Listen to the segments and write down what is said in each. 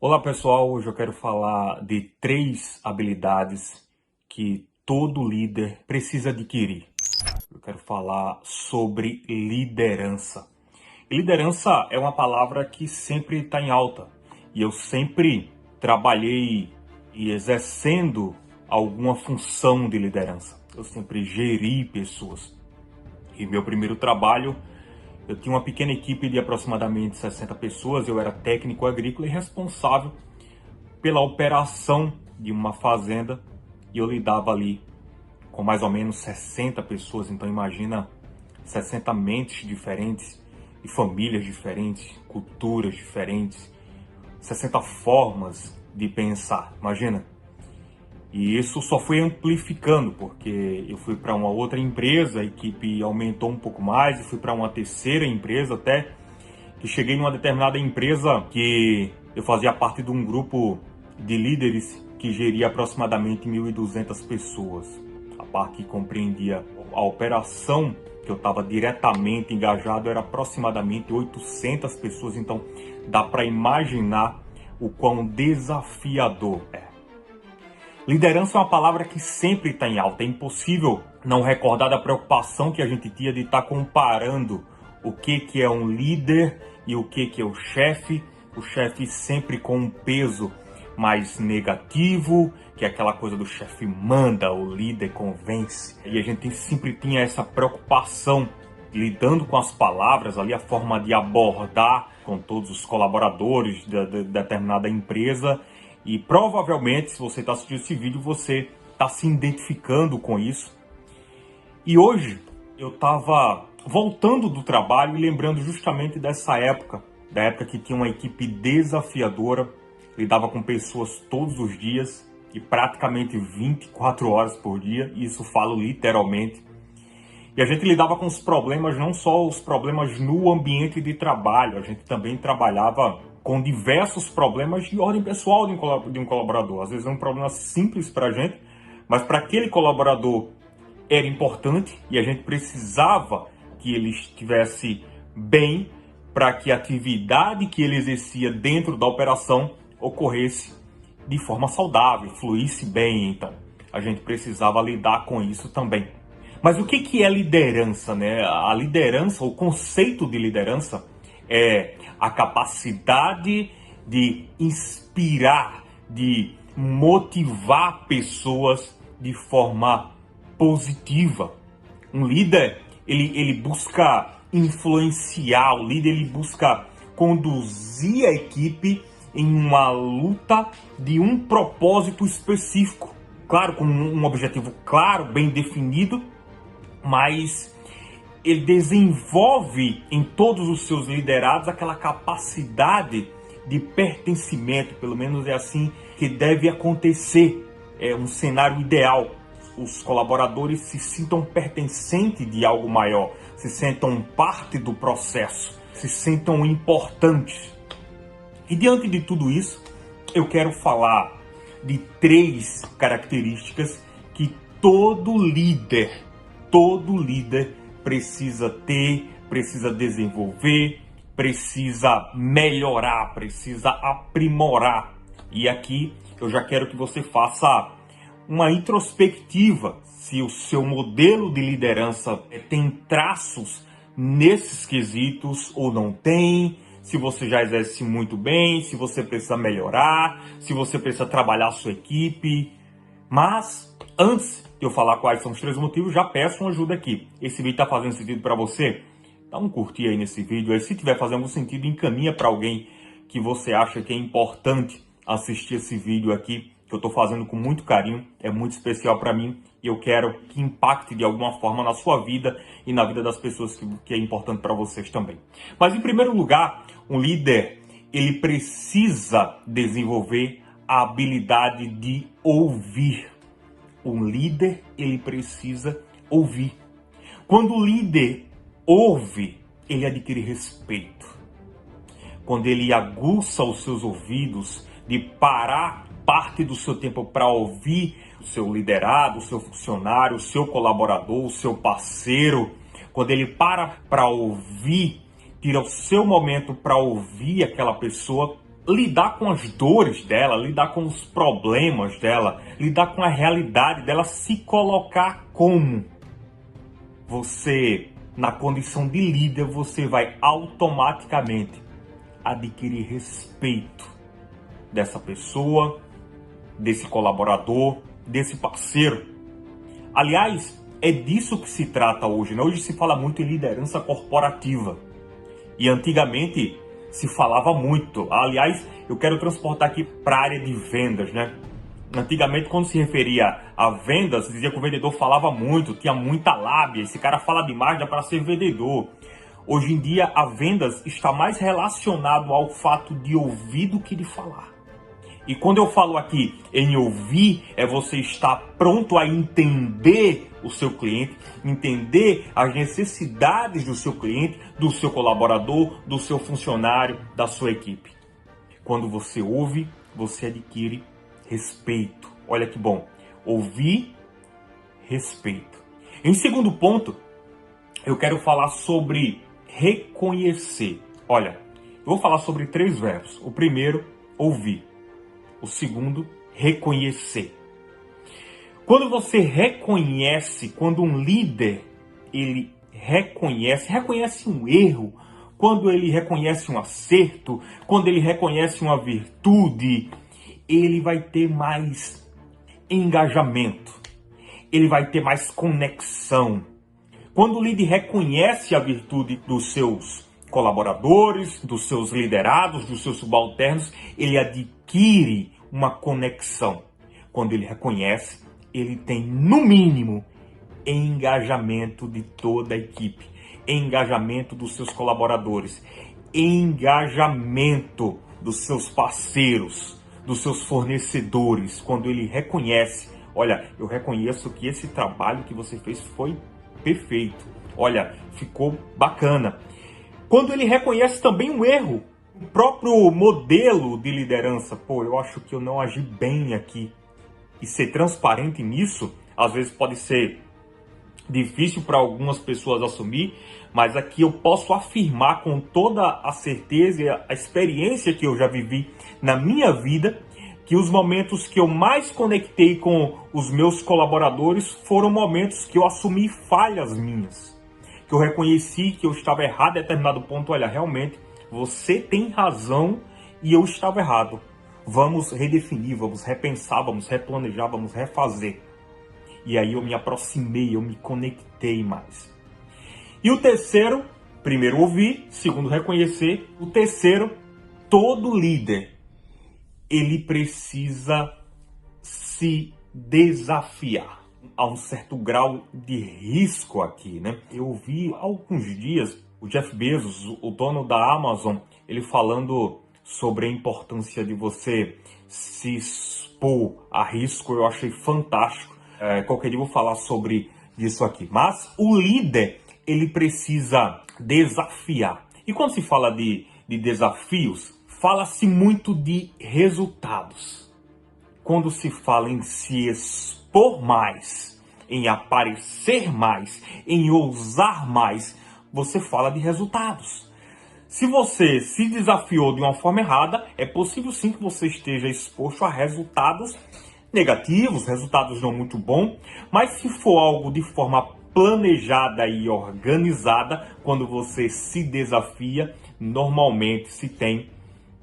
Olá pessoal, hoje eu quero falar de 3 habilidades que todo líder precisa adquirir. Eu quero falar sobre liderança. E liderança é uma palavra que sempre está em alta e eu sempre trabalhei e exercendo alguma função de liderança. Eu sempre geri pessoas. E meu primeiro trabalho, eu tinha uma pequena equipe de aproximadamente 60 pessoas, eu era técnico agrícola e responsável pela operação de uma fazenda e eu lidava ali com mais ou menos 60 pessoas. Então imagina 60 mentes diferentes e famílias diferentes, culturas diferentes, 60 formas de pensar, imagina. E isso só foi amplificando, porque eu fui para uma outra empresa, a equipe aumentou um pouco mais, e fui para uma terceira empresa até, que cheguei numa determinada empresa que eu fazia parte de um grupo de líderes que geria aproximadamente 1.200 pessoas. A parte que compreendia a operação, que eu estava diretamente engajado, era aproximadamente 800 pessoas. Então dá para imaginar o quão desafiador é. Liderança é uma palavra que sempre está em alta. É impossível não recordar da preocupação que a gente tinha de estar comparando o que é um líder e o que é o chefe. O chefe sempre com um peso mais negativo, que é aquela coisa do chefe manda, o líder convence. E a gente sempre tinha essa preocupação lidando com as palavras ali, a forma de abordar com todos os colaboradores de determinada empresa. E provavelmente, se você está assistindo esse vídeo, você está se identificando com isso. E hoje eu estava voltando do trabalho e lembrando justamente dessa época, da época que tinha uma equipe desafiadora, lidava com pessoas todos os dias e praticamente 24 horas por dia, e isso falo literalmente. E a gente lidava com os problemas, não só os problemas no ambiente de trabalho, a gente também trabalhava com diversos problemas de ordem pessoal de um colaborador. Às vezes é um problema simples para a gente, mas para aquele colaborador era importante e a gente precisava que ele estivesse bem para que a atividade que ele exercia dentro da operação ocorresse de forma saudável, fluísse bem. Então, a gente precisava lidar com isso também. Mas o que é liderança, né? A liderança, o conceito de liderança é a capacidade de inspirar, de motivar pessoas de forma positiva. Um líder, ele busca influenciar, o líder ele busca conduzir a equipe em uma luta de um propósito específico. Claro, com um objetivo claro, bem definido, mas ele desenvolve em todos os seus liderados aquela capacidade de pertencimento, pelo menos é assim que deve acontecer. É um cenário ideal. Os colaboradores se sintam pertencentes de algo maior, se sentam parte do processo, se sentam importantes. E diante de tudo isso, eu quero falar de 3 características que todo líder precisa ter, precisa desenvolver, precisa melhorar, precisa aprimorar. E aqui eu já quero que você faça uma introspectiva se o seu modelo de liderança tem traços nesses quesitos ou não tem, se você já exerce muito bem, se você precisa melhorar, se você precisa trabalhar a sua equipe. Mas antes de eu falar quais são os 3 motivos, já peço uma ajuda aqui. Esse vídeo está fazendo sentido para você? Dá um curtir aí nesse vídeo. Aí, se tiver fazendo algum sentido, encaminha para alguém que você acha que é importante assistir esse vídeo aqui, que eu estou fazendo com muito carinho, é muito especial para mim e eu quero que impacte de alguma forma na sua vida e na vida das pessoas que é importante para vocês também. Mas em primeiro lugar, um líder, ele precisa desenvolver a habilidade de ouvir. Um líder, ele precisa ouvir. Quando o líder ouve, ele adquire respeito. Quando ele aguça os seus ouvidos, de parar parte do seu tempo para ouvir o seu liderado, o seu funcionário, o seu colaborador, o seu parceiro, quando ele para ouvir, tira o seu momento para ouvir aquela pessoa, lidar com as dores dela, lidar com os problemas dela, lidar com a realidade dela, se colocar como você, na condição de líder, você vai automaticamente adquirir respeito dessa pessoa, desse colaborador, desse parceiro. Aliás, é disso que se trata hoje, né? Hoje se fala muito em liderança corporativa. E antigamente se falava muito. Aliás, eu quero transportar aqui para a área de vendas, né? Antigamente, quando se referia a vendas, dizia que o vendedor falava muito, tinha muita lábia. Esse cara fala demais, dá para ser vendedor. Hoje em dia, a vendas está mais relacionado ao fato de ouvir do que de falar. E quando eu falo aqui em ouvir, é você estar pronto a entender o seu cliente, entender as necessidades do seu cliente, do seu colaborador, do seu funcionário, da sua equipe. Quando você ouve, você adquire respeito. Olha que bom. Ouvir, respeito. Em segundo ponto, eu quero falar sobre reconhecer. Olha, eu vou falar sobre 3 verbos. O primeiro, ouvir. O segundo, reconhecer. Quando você reconhece, quando um líder, ele reconhece um erro, quando ele reconhece um acerto, quando ele reconhece uma virtude, ele vai ter mais engajamento, ele vai ter mais conexão. Quando o líder reconhece a virtude dos seus colaboradores, dos seus liderados, dos seus subalternos, ele adquire uma conexão. Quando ele reconhece, ele tem, no mínimo, engajamento de toda a equipe, engajamento dos seus colaboradores, engajamento dos seus parceiros, dos seus fornecedores. Quando ele reconhece, olha, eu reconheço que esse trabalho que você fez foi perfeito, olha, ficou bacana. Quando ele reconhece também um erro, o próprio modelo de liderança, eu acho que eu não agi bem aqui. E ser transparente nisso, às vezes pode ser difícil para algumas pessoas assumir, mas aqui eu posso afirmar com toda a certeza e a experiência que eu já vivi na minha vida, que os momentos que eu mais conectei com os meus colaboradores foram momentos que eu assumi falhas minhas. Que eu reconheci que eu estava errado em determinado ponto. Olha, realmente, você tem razão e eu estava errado. Vamos redefinir, vamos repensar, vamos replanejar, vamos refazer. E aí eu me aproximei, eu me conectei mais. E o terceiro, primeiro ouvir, segundo reconhecer. O terceiro, todo líder, ele precisa se desafiar. Há um certo grau de risco aqui, né? Eu ouvi há alguns dias o Jeff Bezos, o dono da Amazon, ele falando sobre a importância de você se expor a risco. Eu achei fantástico. Qualquer dia eu vou falar sobre isso aqui. Mas o líder, ele precisa desafiar. E quando se fala de desafios, fala-se muito de resultados. Quando se fala em se expor mais, em aparecer mais, em ousar mais, você fala de resultados. Se você se desafiou de uma forma errada, é possível sim que você esteja exposto a resultados negativos, resultados não muito bons, mas se for algo de forma planejada e organizada, quando você se desafia, normalmente se tem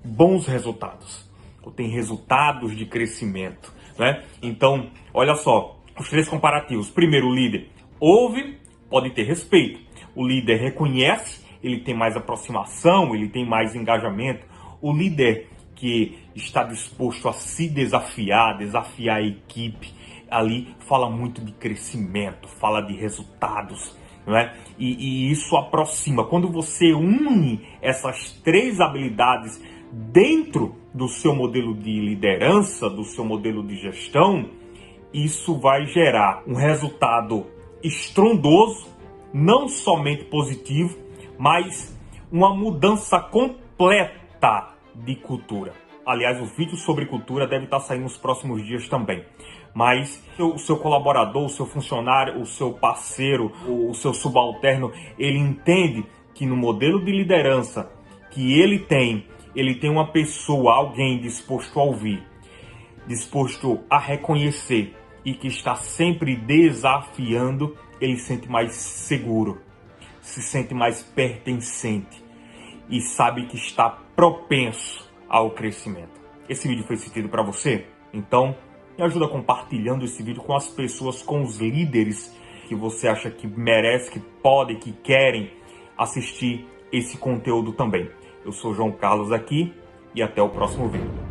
bons resultados, ou tem resultados de crescimento, né? Então, olha só, os 3 comparativos. Primeiro, o líder ouve, pode ter respeito. O líder reconhece, ele tem mais aproximação, ele tem mais engajamento. O líder que está disposto a se desafiar, desafiar a equipe, ali fala muito de crescimento, fala de resultados, não é? E isso aproxima. Quando você une essas 3 habilidades dentro do seu modelo de liderança, do seu modelo de gestão, isso vai gerar um resultado estrondoso, não somente positivo, mas uma mudança completa de cultura. Aliás, o vídeo sobre cultura deve estar saindo nos próximos dias também. Mas o seu colaborador, o seu funcionário, o seu parceiro, o seu subalterno, ele entende que no modelo de liderança que ele tem, ele tem uma pessoa, alguém disposto a ouvir, disposto a reconhecer e que está sempre desafiando, ele se sente mais seguro, se sente mais pertencente e sabe que está propenso ao crescimento. Esse vídeo foi sentido para você? Então, me ajuda compartilhando esse vídeo com as pessoas, com os líderes que você acha que merece, que podem, que querem assistir esse conteúdo também. Eu sou João Carlos aqui e até o próximo vídeo.